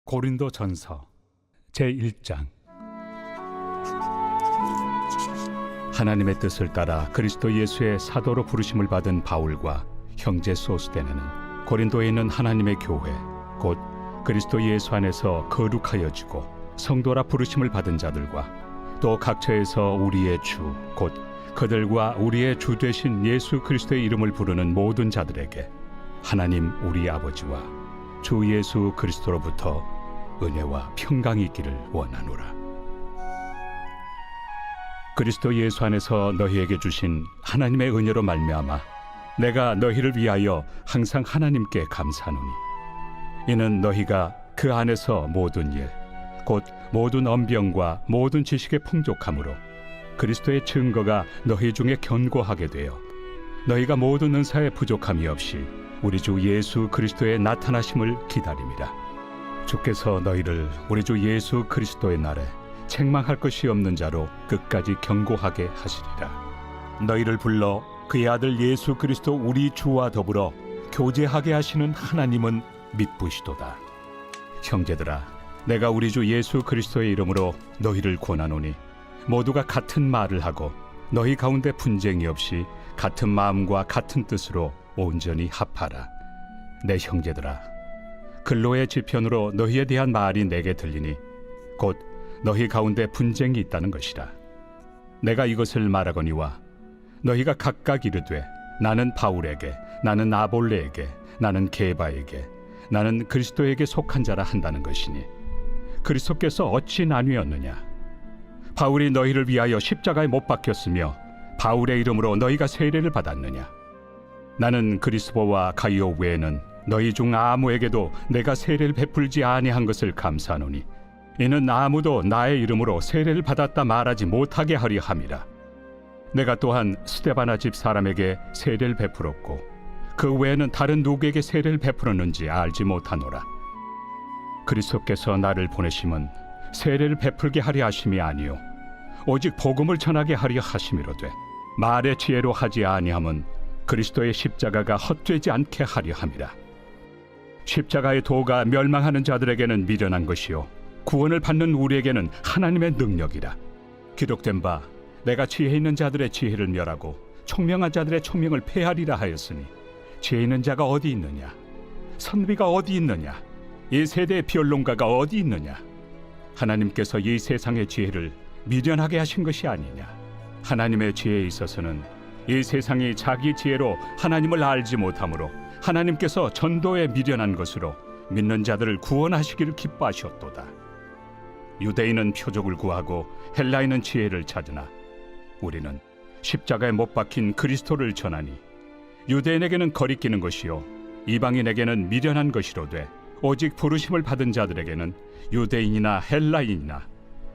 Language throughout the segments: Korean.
고린도전서 제1장. 하나님의 뜻을 따라 그리스도 예수의 사도로 부르심을 받은 바울과 형제 소스데네는 고린도에 있는 하나님의 교회 곧 그리스도 예수 안에서 거룩하여지고 성도라 부르심을 받은 자들과 또 각처에서 우리의 주 곧 그들과 우리의 주 되신 예수 그리스도의 이름을 부르는 모든 자들에게 하나님 우리 아버지와 주 예수 그리스도로부터 은혜와 평강이 있기를 원하노라. 그리스도 예수 안에서 너희에게 주신 하나님의 은혜로 말미암아 내가 너희를 위하여 항상 하나님께 감사하노니 이는 너희가 그 안에서 모든 일 곧 모든 언병과 모든 지식의 풍족함으로 그리스도의 증거가 너희 중에 견고하게 되어 너희가 모든 은사에 부족함이 없이 우리 주 예수 그리스도의 나타나심을 기다림이라. 주께서 너희를 우리 주 예수 그리스도의 날에 책망할 것이 없는 자로 끝까지 경고하게 하시리라. 너희를 불러 그의 아들 예수 그리스도 우리 주와 더불어 교제하게 하시는 하나님은 미쁘시도다. 형제들아, 내가 우리 주 예수 그리스도의 이름으로 너희를 권하노니 모두가 같은 말을 하고 너희 가운데 분쟁이 없이 같은 마음과 같은 뜻으로 온전히 합하라. 내 형제들아, 근로의 지편으로 너희에 대한 말이 내게 들리니 곧 너희 가운데 분쟁이 있다는 것이라. 내가 이것을 말하거니와 너희가 각각 이르되 나는 바울에게, 나는 아볼레에게, 나는 게바에게, 나는 그리스도에게 속한 자라 한다는 것이니 그리스도께서 어찌 나뉘었느냐? 바울이 너희를 위하여 십자가에 못 박혔으며 바울의 이름으로 너희가 세례를 받았느냐? 나는 그리스도와 가이오 외에는 너희 중 아무에게도 내가 세례를 베풀지 아니한 것을 감사하노니 이는 아무도 나의 이름으로 세례를 받았다 말하지 못하게 하려 함이라. 내가 또한 스데바나 집 사람에게 세례를 베풀었고 그 외에는 다른 누구에게 세례를 베풀었는지 알지 못하노라. 그리스도께서 나를 보내심은 세례를 베풀게 하려 하심이 아니요 오직 복음을 전하게 하려 하심이로되 말의 지혜로 하지 아니함은 그리스도의 십자가가 헛되지 않게 하려 함이라. 십자가의 도가 멸망하는 자들에게는 미련한 것이요 구원을 받는 우리에게는 하나님의 능력이라. 기록된 바 내가 지혜 있는 자들의 지혜를 멸하고 총명한 자들의 총명을 폐하리라 하였으니 지혜 있는 자가 어디 있느냐? 선비가 어디 있느냐? 이 세대의 변론가가 어디 있느냐? 하나님께서 이 세상의 지혜를 미련하게 하신 것이 아니냐? 하나님의 지혜에 있어서는 이 세상이 자기 지혜로 하나님을 알지 못하므로 하나님께서 전도에 미련한 것으로 믿는 자들을 구원하시기를 기뻐하셨도다. 유대인은 표적을 구하고 헬라인은 지혜를 찾으나 우리는 십자가에 못 박힌 그리스도를 전하니 유대인에게는 거리끼는 것이요 이방인에게는 미련한 것이로되 오직 부르심을 받은 자들에게는 유대인이나 헬라인이나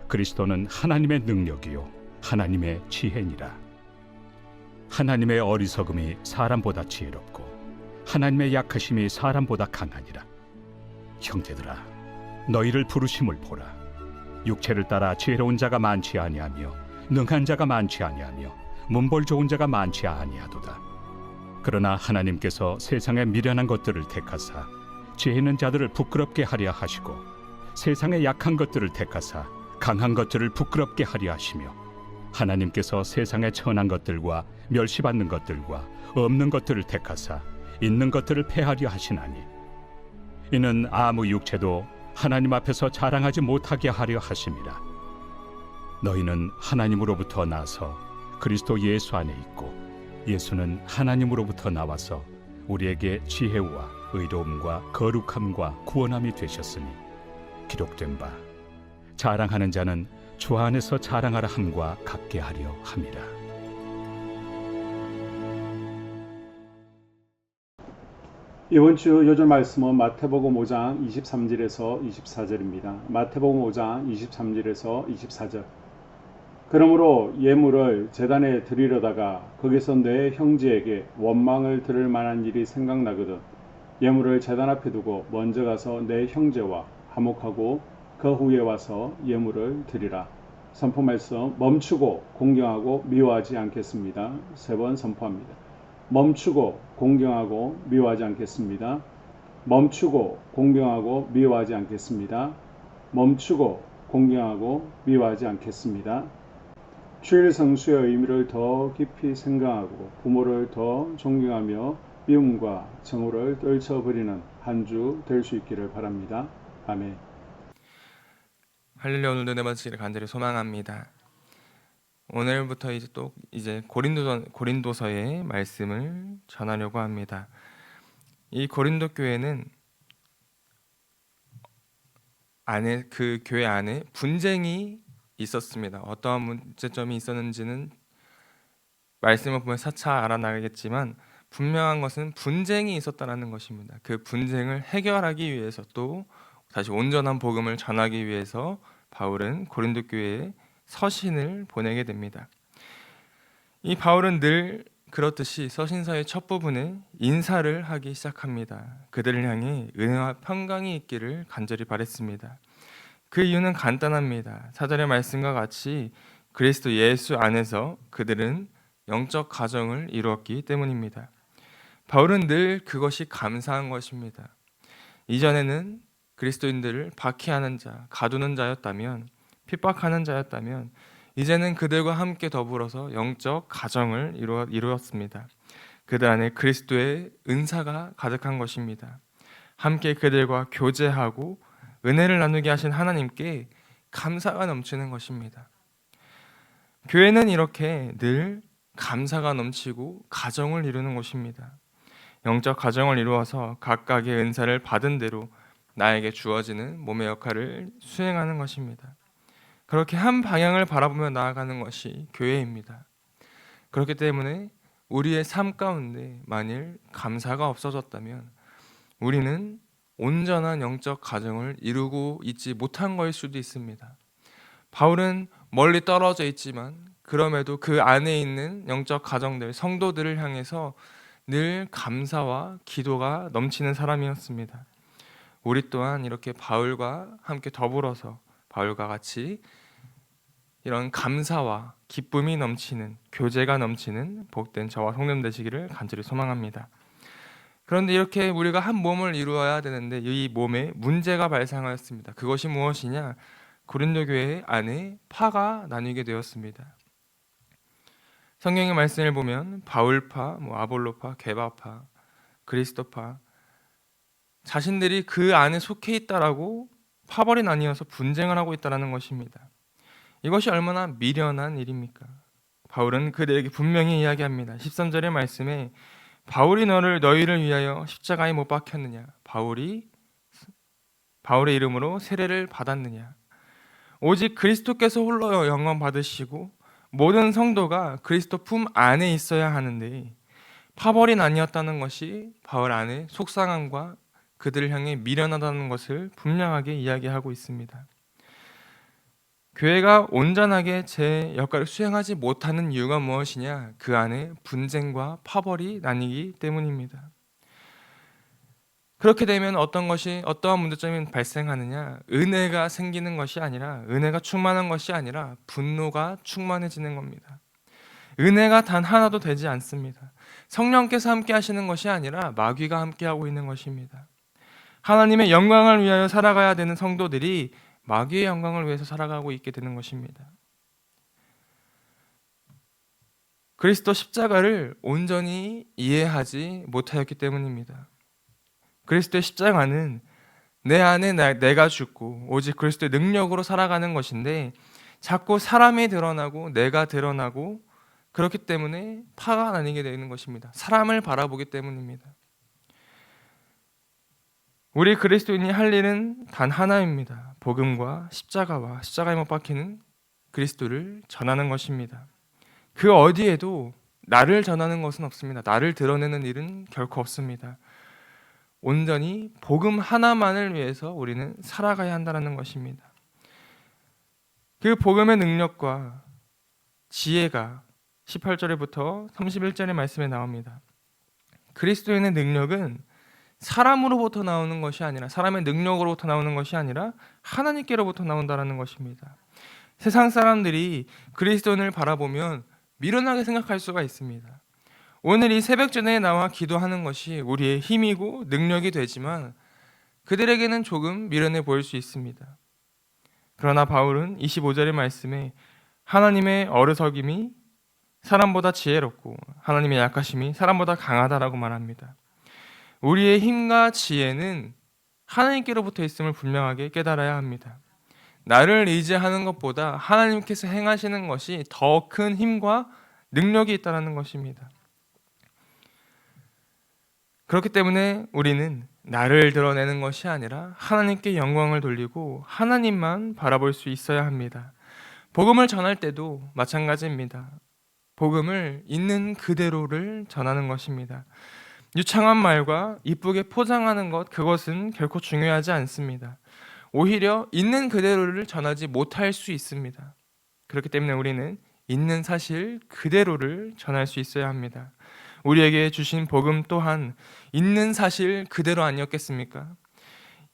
그리스도는 하나님의 능력이요 하나님의 지혜니라. 하나님의 어리석음이 사람보다 지혜롭고 하나님의 약하심이 사람보다 강하니라. 형제들아, 너희를 부르심을 보라. 육체를 따라 지혜로운 자가 많지 아니하며 능한 자가 많지 아니하며 문벌 좋은 자가 많지 아니하도다. 그러나 하나님께서 세상의 미련한 것들을 택하사 지혜 있는 자들을 부끄럽게 하려 하시고 세상의 약한 것들을 택하사 강한 것들을 부끄럽게 하려 하시며 하나님께서 세상의 천한 것들과 멸시받는 것들과 없는 것들을 택하사 있는 것들을 폐하려 하시나니 이는 아무 육체도 하나님 앞에서 자랑하지 못하게 하려 하심이라. 너희는 하나님으로부터 나서 그리스도 예수 안에 있고 예수는 하나님으로부터 나와서 우리에게 지혜와 의로움과 거룩함과 구원함이 되셨으니 기록된 바 자랑하는 자는 주 안에서 자랑하라 함과 같게 하려 함이라. 이번 주 요절 말씀은 마태복음 5장 23절에서 24절입니다. 마태복음 5장 23절에서 24절. 그러므로 예물을 제단에 드리려다가 거기서 내 형제에게 원망을 들을 만한 일이 생각나거든 예물을 제단 앞에 두고 먼저 가서 내 형제와 화목하고 그 후에 와서 예물을 드리라. 선포 말씀. 멈추고 공경하고 미워하지 않겠습니다. 3번 선포합니다. 멈추고 공경하고 미워하지 않겠습니다. 멈추고 공경하고 미워하지 않겠습니다. 멈추고 공경하고 미워하지 않겠습니다. 주일 성수의 의미를 더 깊이 생각하고 부모를 더 존경하며 미움과 정오를 떨쳐버리는 한 주 될 수 있기를 바랍니다. 아멘. 할렐루야. 오늘도 내 번째를 간절히 소망합니다. 오늘부터 이제 고린도서의 말씀을 전하려고 합니다. 이 고린도 교회는 그 교회 안에 분쟁이 있었습니다. 어떠한 문제점이 있었는지는 말씀을 보면 차차 알아나가겠지만 분명한 것은 분쟁이 있었다는 것입니다. 그 분쟁을 해결하기 위해서 또 다시 온전한 복음을 전하기 위해서 바울은 고린도 교회에 서신을 보내게 됩니다. 이 바울은 늘 그렇듯이 서신서의 첫 부분에 인사를 하기 시작합니다. 그들을 향해 은혜와 평강이 있기를 간절히 바랬습니다. 그 이유는 간단합니다. 4절의 말씀과 같이 그리스도 예수 안에서 그들은 영적 가정을 이루었기 때문입니다. 바울은 늘 그것이 감사한 것입니다. 이전에는 그리스도인들을 박해하는 자, 가두는 자였다면, 핍박하는 자였다면 이제는 그들과 함께 더불어서 영적 가정을 이루었습니다. 그들 안에 그리스도의 은사가 가득한 것입니다. 함께 그들과 교제하고 은혜를 나누게 하신 하나님께 감사가 넘치는 것입니다. 교회는 이렇게 늘 감사가 넘치고 가정을 이루는 곳입니다. 영적 가정을 이루어서 각각의 은사를 받은 대로 나에게 주어지는 몸의 역할을 수행하는 것입니다. 그렇게 한 방향을 바라보며 나아가는 것이 교회입니다. 그렇기 때문에 우리의 삶 가운데 만일 감사가 없어졌다면 우리는 온전한 영적 가정을 이루고 있지 못한 것일 수도 있습니다. 바울은 멀리 떨어져 있지만 그럼에도 그 안에 있는 영적 가정들, 성도들을 향해서 늘 감사와 기도가 넘치는 사람이었습니다. 우리 또한 이렇게 바울과 함께 더불어서 바울과 같이 이런 감사와 기쁨이 넘치는, 교제가 넘치는 복된 저와 성도님 되시기를 간절히 소망합니다. 그런데 이렇게 우리가 한 몸을 이루어야 되는데 이 몸에 문제가 발생하였습니다. 그것이 무엇이냐? 고린도 교회 안에 파가 나뉘게 되었습니다. 성경의 말씀을 보면 바울파, 아볼로파, 게바파, 그리스도파 자신들이 그 안에 속해 있다라고 파벌이 나뉘어서 분쟁을 하고 있다는 것입니다. 이것이 얼마나 미련한 일입니까? 바울은 그들에게 분명히 이야기합니다. 13절의 말씀에 바울이 너희를 위하여 십자가에 못 박혔느냐? 바울의 이름으로 세례를 받았느냐? 오직 그리스도께서 홀로 영광 받으시고 모든 성도가 그리스도 품 안에 있어야 하는데 파벌이 나뉘었다는 것이 바울 안에 속상함과 그들을 향해 미련하다는 것을 분명하게 이야기하고 있습니다. 교회가 온전하게 제 역할을 수행하지 못하는 이유가 무엇이냐? 그 안에 분쟁과 파벌이 나뉘기 때문입니다. 그렇게 되면 어떠한 문제점이 발생하느냐? 은혜가 생기는 것이 아니라, 은혜가 충만한 것이 아니라 분노가 충만해지는 겁니다. 은혜가 단 하나도 되지 않습니다. 성령께서 함께 하시는 것이 아니라 마귀가 함께 하고 있는 것입니다. 하나님의 영광을 위하여 살아가야 되는 성도들이 마귀의 영광을 위해서 살아가고 있게 되는 것입니다. 그리스도 십자가를 온전히 이해하지 못하였기 때문입니다. 그리스도의 십자가는 내 안에 내가 죽고 오직 그리스도의 능력으로 살아가는 것인데 자꾸 사람이 드러나고 내가 드러나고 그렇기 때문에 파가 나뉘게 되는 것입니다. 사람을 바라보기 때문입니다. 우리 그리스도인이 할 일은 단 하나입니다. 복음과 십자가와 십자가에 못 박히는 그리스도를 전하는 것입니다. 그 어디에도 나를 전하는 것은 없습니다. 나를 드러내는 일은 결코 없습니다. 온전히 복음 하나만을 위해서 우리는 살아가야 한다는 것입니다. 그 복음의 능력과 지혜가 18절부터 31절의 말씀에 나옵니다. 그리스도인의 능력은 사람으로부터 나오는 것이 아니라, 사람의 능력으로부터 나오는 것이 아니라 하나님께로부터 나온다는 것입니다. 세상 사람들이 그리스도인을 바라보면 미련하게 생각할 수가 있습니다. 오늘 이 새벽전에 나와 기도하는 것이 우리의 힘이고 능력이 되지만 그들에게는 조금 미련해 보일 수 있습니다. 그러나 바울은 25절의 말씀에 하나님의 어리석임이 사람보다 지혜롭고 하나님의 약하심이 사람보다 강하다라고 말합니다. 우리의 힘과 지혜는 하나님께로부터 있음을 분명하게 깨달아야 합니다. 나를 의지하는 것보다 하나님께서 행하시는 것이 더 큰 힘과 능력이 있다는 것입니다. 그렇기 때문에 우리는 나를 드러내는 것이 아니라 하나님께 영광을 돌리고 하나님만 바라볼 수 있어야 합니다. 복음을 전할 때도 마찬가지입니다. 복음을 있는 그대로를 전하는 것입니다. 유창한 말과 이쁘게 포장하는 것, 그것은 결코 중요하지 않습니다. 오히려 있는 그대로를 전하지 못할 수 있습니다. 그렇기 때문에 우리는 있는 사실 그대로를 전할 수 있어야 합니다. 우리에게 주신 복음 또한 있는 사실 그대로 아니었겠습니까?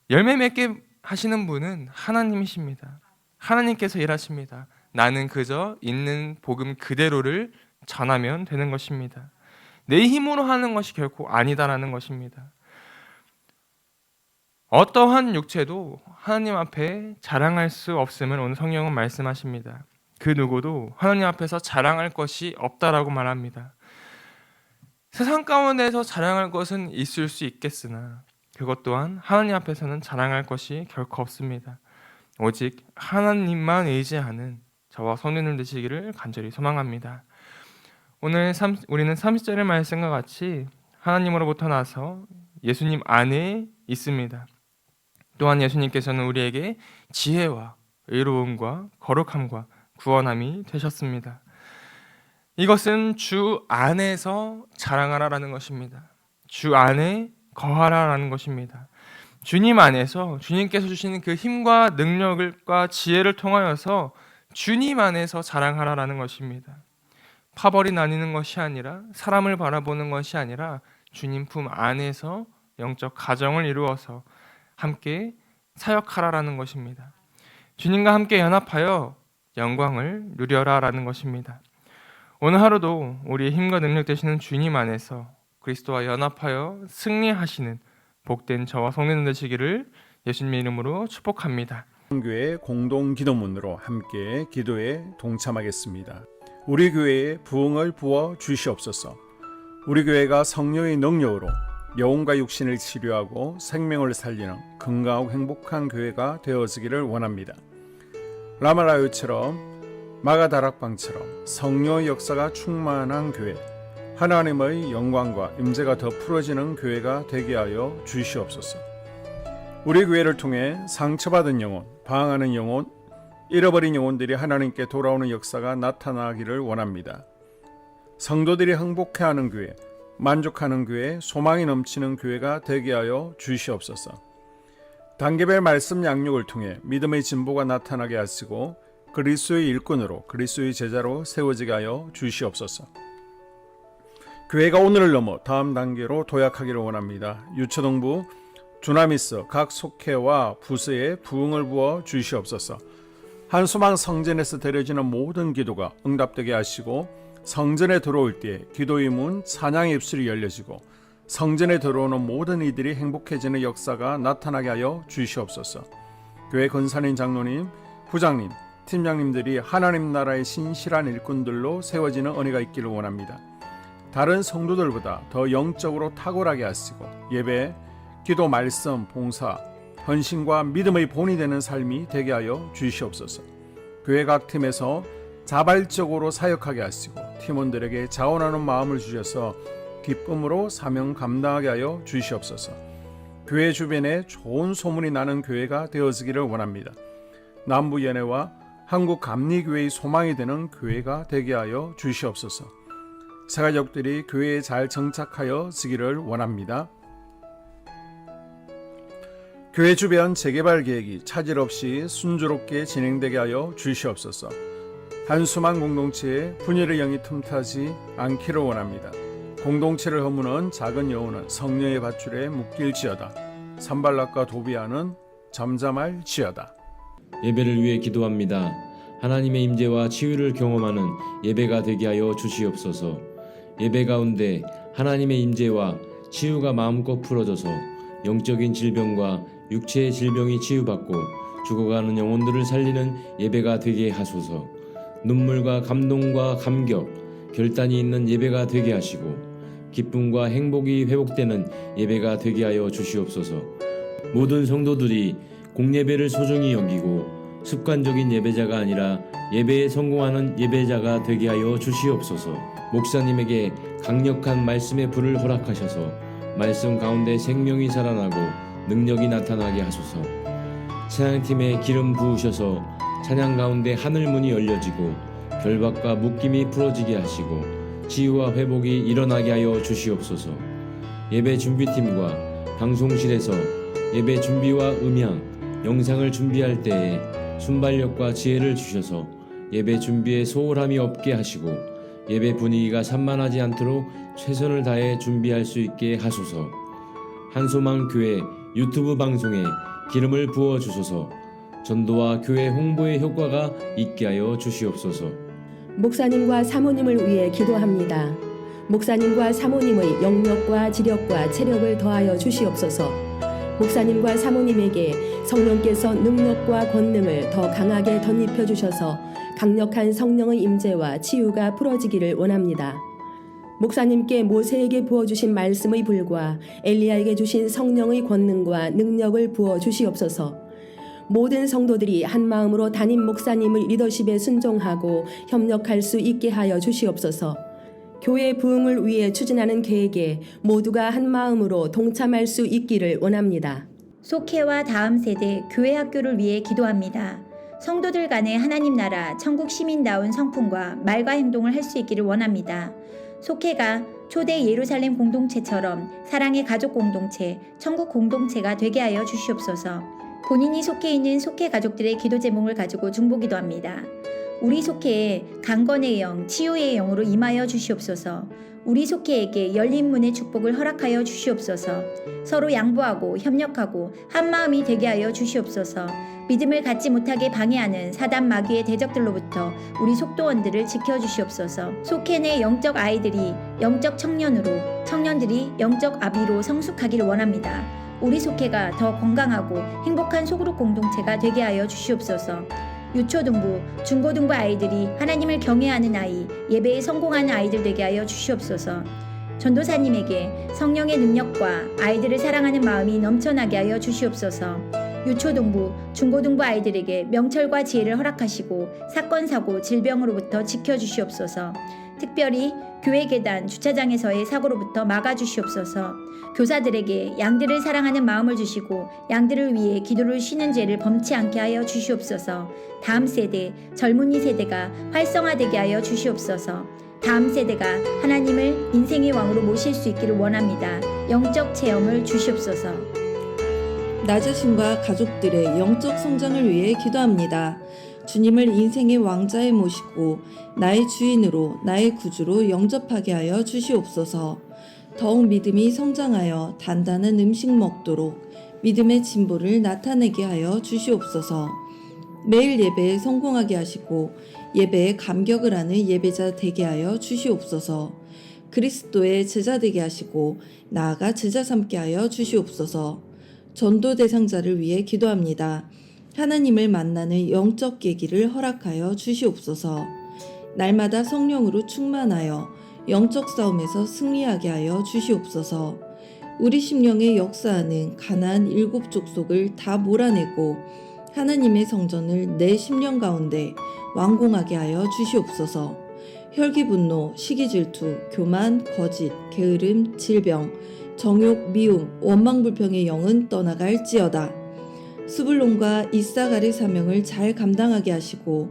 열매 맺게 하시는 분은 하나님이십니다. 하나님께서 일하십니다. 나는 그저 있는 복음 그대로를 전하면 되는 것입니다. 내 힘으로 하는 것이 결코 아니다라는 것입니다. 어떠한 육체도 하나님 앞에 자랑할 수 없음을 오늘 성경은 말씀하십니다. 그 누구도 하나님 앞에서 자랑할 것이 없다라고 말합니다. 세상 가운데서 자랑할 것은 있을 수 있겠으나 그것 또한 하나님 앞에서는 자랑할 것이 결코 없습니다. 오직 하나님만 의지하는 저와 성도님 되시기를 간절히 소망합니다. 오늘 우리는 30절의 말씀과 같이 하나님으로부터 나서 예수님 안에 있습니다. 또한 예수님께서는 우리에게 지혜와 의로움과 거룩함과 구원함이 되셨습니다. 이것은 주 안에서 자랑하라라는 것입니다. 주 안에 거하라라는 것입니다. 주님 안에서 주님께서 주시는 그 힘과 능력과 지혜를 통하여서 주님 안에서 자랑하라라는 것입니다. 파벌이 나뉘는 것이 아니라 사람을 바라보는 것이 아니라 주님 품 안에서 영적 가정을 이루어서 함께 사역하라라는 것입니다. 주님과 함께 연합하여 영광을 누려라라는 것입니다. 오늘 하루도 우리의 힘과 능력 되시는 주님 안에서 그리스도와 연합하여 승리하시는 복된 저와 성도님 되시기를 예수님의 이름으로 축복합니다. 교회 공동 기도문으로 함께 기도에 동참하겠습니다. 우리 교회에 부흥을 부어 주시옵소서. 우리 교회가 성령의 능력으로 영혼과 육신을 치료하고 생명을 살리는 건강하고 행복한 교회가 되어지기를 원합니다. 라말라요처럼 마가다락방처럼 성령의 역사가 충만한 교회, 하나님의 영광과 임재가 더 풀어지는 교회가 되게 하여 주시옵소서. 우리 교회를 통해 상처받은 영혼, 방황하는 영혼, 잃어버린 영혼들이 하나님께 돌아오는 역사가 나타나기를 원합니다. 성도들이 행복해하는 교회, 만족하는 교회, 소망이 넘치는 교회가 되게 하여 주시옵소서. 단계별 말씀 양육을 통해 믿음의 진보가 나타나게 하시고 그리스도의 일꾼으로 그리스도의 제자로 세워지게 하여 주시옵소서. 교회가 오늘을 넘어 다음 단계로 도약하기를 원합니다. 유초동부 주나미스 각 속회와 부서에 부흥을 부어 주시옵소서. 한수망 성전에서 드려지는 모든 기도가 응답되게 하시고 성전에 들어올 때 기도의 문 찬양의 입술이 열려지고 성전에 들어오는 모든 이들이 행복해지는 역사가 나타나게 하여 주시옵소서. 교회 권사님, 장로님, 부장님, 팀장님들이 하나님 나라의 신실한 일꾼들로 세워지는 은혜가 있기를 원합니다. 다른 성도들보다 더 영적으로 탁월하게 하시고 예배, 기도, 말씀, 봉사, 헌신과 믿음의 본이 되는 삶이 되게 하여 주시옵소서. 교회 각 팀에서 자발적으로 사역하게 하시고 팀원들에게 자원하는 마음을 주셔서 기쁨으로 사명 감당하게 하여 주시옵소서. 교회 주변에 좋은 소문이 나는 교회가 되어지기를 원합니다. 남부연회와 한국감리교회의 소망이 되는 교회가 되게 하여 주시옵소서. 새가족들이 교회에 잘 정착하여 지기를 원합니다. 교회 주변 재개발 계획이 차질 없이 순조롭게 진행되게 하여 주시옵소서. 한수만 공동체에 분열의 영이 틈타지 않기를 원합니다. 공동체를 허무는 작은 여우는 성령의 밧줄에 묶일지어다. 산발락과 도비아는 잠잠할지어다. 예배를 위해 기도합니다. 하나님의 임재와 치유를 경험하는 예배가 되게 하여 주시옵소서. 예배 가운데 하나님의 임재와 치유가 마음껏 풀어져서 영적인 질병과 육체의 질병이 치유받고 죽어가는 영혼들을 살리는 예배가 되게 하소서. 눈물과 감동과 감격, 결단이 있는 예배가 되게 하시고 기쁨과 행복이 회복되는 예배가 되게 하여 주시옵소서. 모든 성도들이 공예배를 소중히 여기고 습관적인 예배자가 아니라 예배에 성공하는 예배자가 되게 하여 주시옵소서. 목사님에게 강력한 말씀의 불을 허락하셔서 말씀 가운데 생명이 살아나고 능력이 나타나게 하소서. 찬양팀에 기름 부으셔서 찬양 가운데 하늘문이 열려지고 결박과 묶임이 풀어지게 하시고 치유와 회복이 일어나게 하여 주시옵소서. 예배 준비팀과 방송실에서 예배 준비와 음향, 영상을 준비할 때에 순발력과 지혜를 주셔서 예배 준비에 소홀함이 없게 하시고 예배 분위기가 산만하지 않도록 최선을 다해 준비할 수 있게 하소서. 한소망 교회 유튜브 방송에 기름을 부어 주소서. 전도와 교회 홍보의 효과가 있게 하여 주시옵소서. 목사님과 사모님을 위해 기도합니다. 목사님과 사모님의 영력과 지력과 체력을 더하여 주시옵소서. 목사님과 사모님에게 성령께서 능력과 권능을 더 강하게 덧입혀 주셔서 강력한 성령의 임재와 치유가 풀어지기를 원합니다. 목사님께 모세에게 부어주신 말씀의 불과 엘리야에게 주신 성령의 권능과 능력을 부어 주시옵소서. 모든 성도들이 한 마음으로 담임 목사님의 리더십에 순종하고 협력할 수 있게 하여 주시옵소서. 교회 부흥을 위해 추진하는 계획에 모두가 한 마음으로 동참할 수 있기를 원합니다. 속회와 다음 세대 교회 학교를 위해 기도합니다. 성도들 간의 하나님 나라 천국 시민다운 성품과 말과 행동을 할 수 있기를 원합니다. 속회가 초대 예루살렘 공동체처럼 사랑의 가족 공동체, 천국 공동체가 되게 하여 주시옵소서. 본인이 속해 있는 속회 가족들의 기도 제목을 가지고 중보기도합니다. 우리 속회에 강건의 영, 치유의 영으로 임하여 주시옵소서. 우리 속회에게 열린 문의 축복을 허락하여 주시옵소서. 서로 양보하고 협력하고 한마음이 되게 하여 주시옵소서. 믿음을 갖지 못하게 방해하는 사단 마귀의 대적들로부터 우리 속도원들을 지켜주시옵소서. 속회 내 영적 아이들이 영적 청년으로, 청년들이 영적 아비로 성숙하기를 원합니다. 우리 속회가 더 건강하고 행복한 소그룹 공동체가 되게 하여 주시옵소서. 유초등부, 중고등부 아이들이 하나님을 경외하는 아이, 예배에 성공하는 아이들 되게 하여 주시옵소서. 전도사님에게 성령의 능력과 아이들을 사랑하는 마음이 넘쳐나게 하여 주시옵소서. 유초등부, 중고등부 아이들에게 명철과 지혜를 허락하시고 사건, 사고, 질병으로부터 지켜주시옵소서. 특별히 교회 계단, 주차장에서의 사고로부터 막아주시옵소서. 교사들에게 양들을 사랑하는 마음을 주시고 양들을 위해 기도를 쉬는 죄를 범치 않게 하여 주시옵소서. 다음 세대, 젊은이 세대가 활성화되게 하여 주시옵소서. 다음 세대가 하나님을 인생의 왕으로 모실 수 있기를 원합니다. 영적 체험을 주시옵소서. 나 자신과 가족들의 영적 성장을 위해 기도합니다. 주님을 인생의 왕자에 모시고 나의 주인으로 나의 구주로 영접하게 하여 주시옵소서. 더욱 믿음이 성장하여 단단한 음식 먹도록 믿음의 진보를 나타내게 하여 주시옵소서. 매일 예배에 성공하게 하시고 예배에 감격을 하는 예배자 되게 하여 주시옵소서. 그리스도의 제자 되게 하시고 나아가 제자 삼게 하여 주시옵소서. 전도 대상자를 위해 기도합니다. 하나님을 만나는 영적 계기를 허락하여 주시옵소서. 날마다 성령으로 충만하여 영적 싸움에서 승리하게 하여 주시옵소서. 우리 심령에 역사하는 가나안 7 족속을 다 몰아내고 하나님의 성전을 내 심령 가운데 완공하게 하여 주시옵소서. 혈기 분노, 시기 질투, 교만, 거짓, 게으름, 질병, 정욕, 미움, 원망 불평의 영은 떠나갈지어다. 스불론과 이사갈의 사명을 잘 감당하게 하시고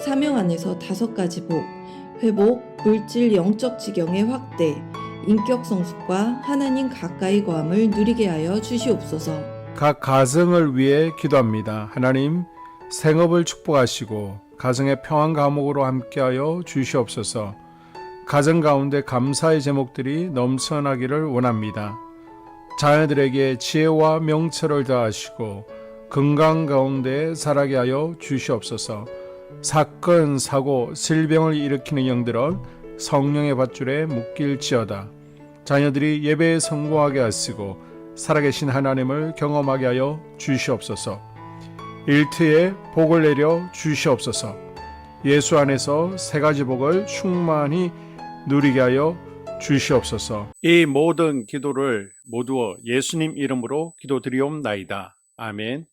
사명 안에서 5가지 복, 회복, 물질 영적 지경의 확대, 인격 성숙과 하나님 가까이 거함을 누리게 하여 주시옵소서. 각 가정을 위해 기도합니다. 하나님, 생업을 축복하시고 가정의 평안 감옥으로 함께하여 주시옵소서. 가정 가운데 감사의 제목들이 넘쳐나기를 원합니다. 자녀들에게 지혜와 명철을 더하시고 건강 가운데 자라게 하여 주시옵소서. 사건, 사고, 질병을 일으키는 영들은 성령의 밧줄에 묶일지어다. 자녀들이 예배에 성공하게 하시고 살아계신 하나님을 경험하게 하여 주시옵소서. 일트에 복을 내려 주시옵소서. 예수 안에서 세 가지 복을 충만히 누리게 하여 주시옵소서. 이 모든 기도를 모두 예수님 이름으로 기도드리옵나이다. 아멘.